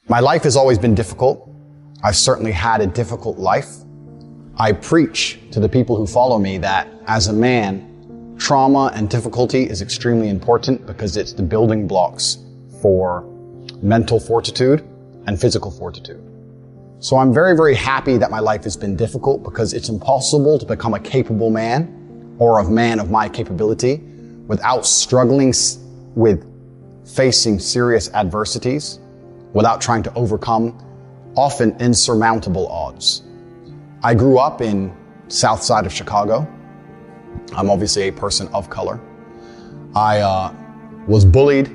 My life has always been difficult. I've certainly had a difficult life. I preach to the people who follow me that as a man, trauma and difficulty is extremely important because it's the building blocks for mental fortitude and physical fortitude. So I'm very, very happy that my life has been difficult because it's impossible to become a capable man or a man of my capability without struggling with facing serious adversities, without trying to overcome often insurmountable odds. I grew up in south side of Chicago. I'm obviously a person of color. I was bullied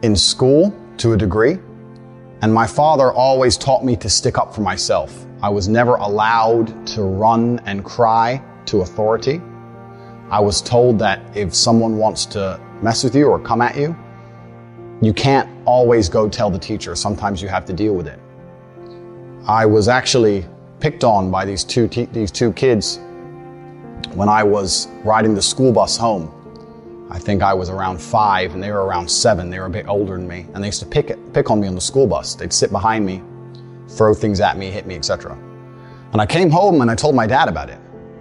in school to a degree, and my father always taught me to stick up for myself. I was never allowed to run and cry to authority. I was told that if someone wants to mess with you or come at you, you can't always go tell the teacher. Sometimes you have to deal with it. I was actually picked on by these two kids when I was riding the school bus home. I think I was around 5 and they were around 7. They were a bit older than me, and they used to pick on me on the school bus. They'd sit behind me, throw things at me, hit me, etc. And I came home and I told my dad about it.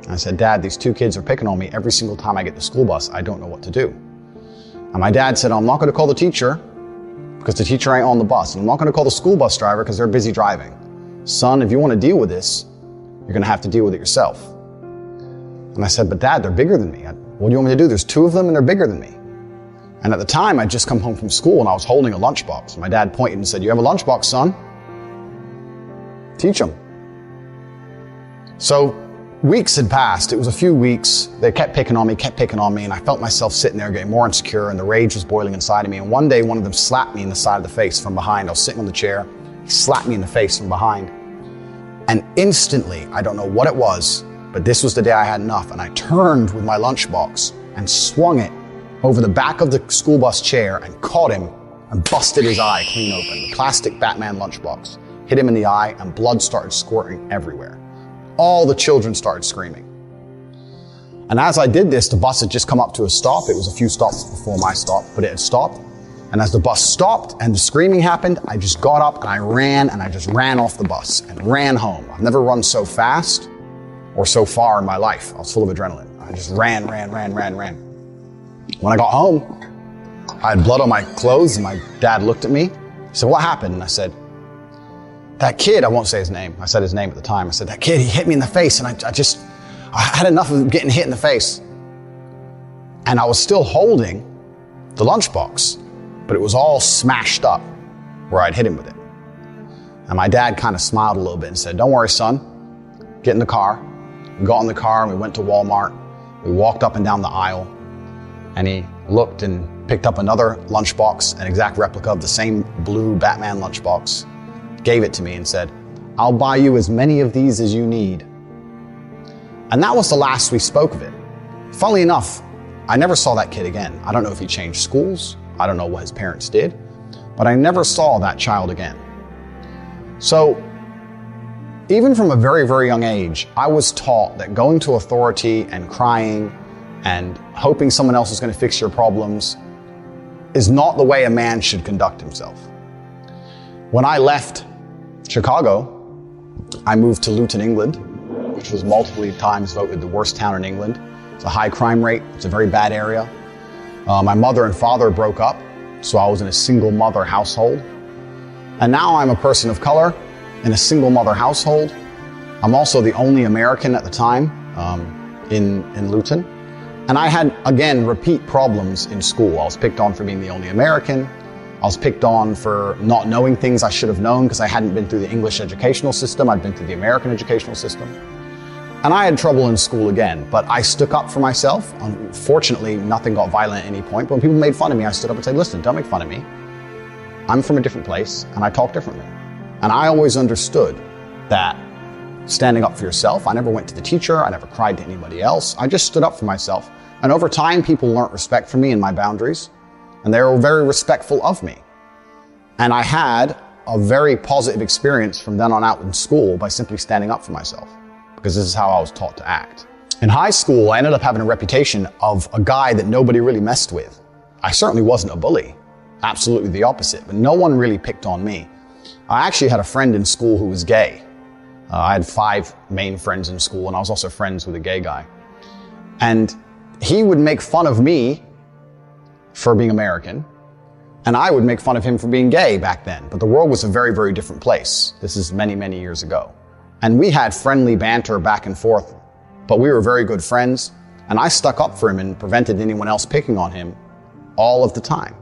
I said, "Dad, these two kids are picking on me every single time I get the school bus. I don't know what to do." And my dad said, "I'm not going to call the teacher because the teacher ain't on the bus. And I'm not going to call the school bus driver because they're busy driving. Son, if you want to deal with this, you're going to have to deal with it yourself." And I said, "But Dad, they're bigger than me. What do you want me to do? There's 2 of them and they're bigger than me." And at the time, I'd just come home from school and I was holding a lunchbox. My dad pointed and said, "You have a lunchbox, son? Teach them." So weeks had passed. It was a few weeks. They kept picking on me, and I felt myself sitting there getting more insecure, and the rage was boiling inside of me. And one day, one of them slapped me in the side of the face from behind. I was sitting on the chair. He slapped me in the face from behind. And instantly, I don't know what it was, but this was the day I had enough. And I turned with my lunchbox and swung it over the back of the school bus chair and caught him and busted his eye clean open. The plastic Batman lunchbox hit him in the eye and blood started squirting everywhere. All the children started screaming. And as I did this, the bus had just come up to a stop. It was a few stops before my stop, but it had stopped. And as the bus stopped and the screaming happened, I just got up and I ran off the bus and ran home. I've never run so fast or so far in my life. I was full of adrenaline. I just ran. When I got home, I had blood on my clothes and my dad looked at me. He said, "What happened?" And I said, "That kid," I won't say his name. I said his name at the time. I said, "That kid, he hit me in the face." And I had enough of getting hit in the face. And I was still holding the lunchbox, but it was all smashed up where I'd hit him with it. And my dad kind of smiled a little bit and said, "Don't worry, son. Get in the car." We got in the car and we went to Walmart. We walked up and down the aisle, and he looked and picked up another lunchbox, an exact replica of the same blue Batman lunchbox, gave it to me and said, "I'll buy you as many of these as you need." And that was the last we spoke of it. Funnily enough, I never saw that kid again. I don't know if he changed schools. I don't know what his parents did, but I never saw that child again. So even from a very, very young age, I was taught that going to authority and crying and hoping someone else is going to fix your problems is not the way a man should conduct himself. When I left Chicago, I moved to Luton, England, which was multiple times voted the worst town in England. It's a high crime rate. It's a very bad area. My mother and father broke up, so I was in a single mother household. And now I'm a person of color in a single mother household. I'm also the only American at the time in Luton. And I had, again, repeat problems in school. I was picked on for being the only American. I was picked on for not knowing things I should have known because I hadn't been through the English educational system. I'd been through the American educational system. And I had trouble in school again, but I stuck up for myself. Unfortunately, nothing got violent at any point. But when people made fun of me, I stood up and said, "Listen, don't make fun of me. I'm from a different place and I talk differently." And I always understood that standing up for yourself, I never went to the teacher. I never cried to anybody else. I just stood up for myself. And over time, people learned respect for me and my boundaries. And they were very respectful of me. And I had a very positive experience from then on out in school by simply standing up for myself, because this is how I was taught to act. In high school, I ended up having a reputation of a guy that nobody really messed with. I certainly wasn't a bully, absolutely the opposite, but no one really picked on me. I actually had a friend in school who was gay. I had 5 main friends in school, and I was also friends with a gay guy. And he would make fun of me for being American, and I would make fun of him for being gay back then. But the world was a very, very different place. This is many, many years ago. And we had friendly banter back and forth, but we were very good friends, and I stuck up for him and prevented anyone else picking on him all of the time.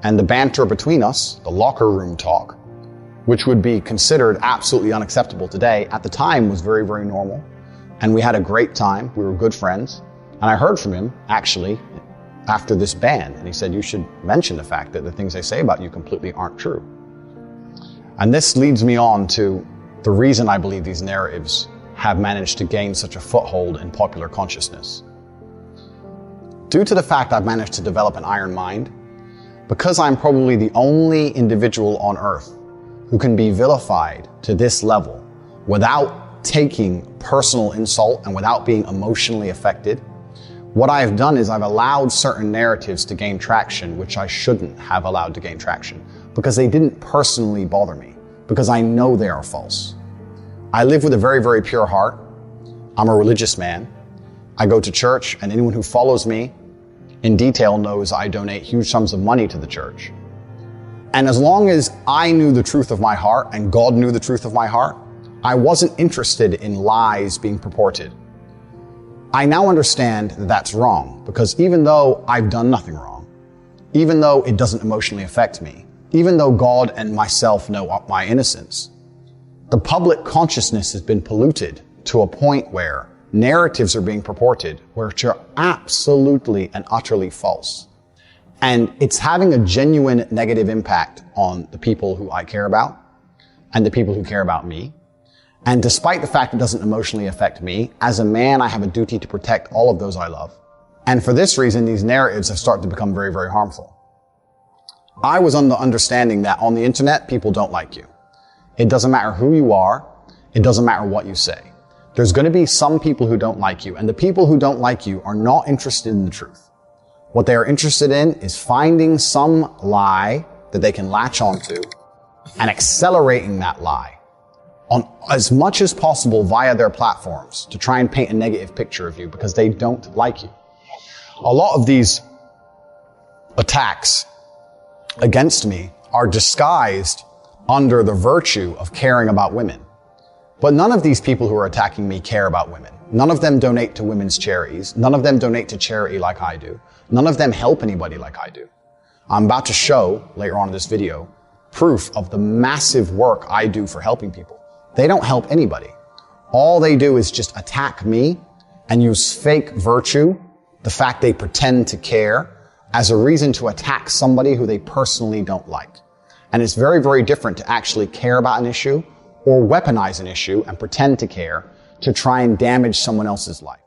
And the banter between us, the locker room talk, which would be considered absolutely unacceptable today, at the time was very, very normal. And we had a great time. We were good friends. And I heard from him, actually, after this ban. And he said, you should mention the fact that the things they say about you completely aren't true. And this leads me on to the reason I believe these narratives have managed to gain such a foothold in popular consciousness. Due to the fact I've managed to develop an iron mind, because I'm probably the only individual on earth who can be vilified to this level without taking personal insult and without being emotionally affected, what I've done is I've allowed certain narratives to gain traction which I shouldn't have allowed to gain traction because they didn't personally bother me, because I know they are false. I live with a very, very pure heart. I'm a religious man. I go to church, and anyone who follows me in detail knows I donate huge sums of money to the church. And as long as I knew the truth of my heart and God knew the truth of my heart, I wasn't interested in lies being purported. I now understand that that's wrong, because even though I've done nothing wrong, even though it doesn't emotionally affect me, even though God and myself know my innocence, the public consciousness has been polluted to a point where narratives are being purported which are absolutely and utterly false. And it's having a genuine negative impact on the people who I care about and the people who care about me. And despite the fact it doesn't emotionally affect me, as a man, I have a duty to protect all of those I love. And for this reason, these narratives have started to become very, very harmful. I was under understanding that on the internet, people don't like you. It doesn't matter who you are. It doesn't matter what you say. There's going to be some people who don't like you, and the people who don't like you are not interested in the truth. What they are interested in is finding some lie that they can latch onto and accelerating that lie on as much as possible via their platforms to try and paint a negative picture of you because they don't like you. A lot of these attacks against me are disguised under the virtue of caring about women. But none of these people who are attacking me care about women. None of them donate to women's charities. None of them donate to charity like I do. None of them help anybody like I do. I'm about to show, later on in this video, proof of the massive work I do for helping people. They don't help anybody. All they do is just attack me and use fake virtue, the fact they pretend to care, as a reason to attack somebody who they personally don't like. And it's very, very different to actually care about an issue or weaponize an issue and pretend to care to try and damage someone else's life.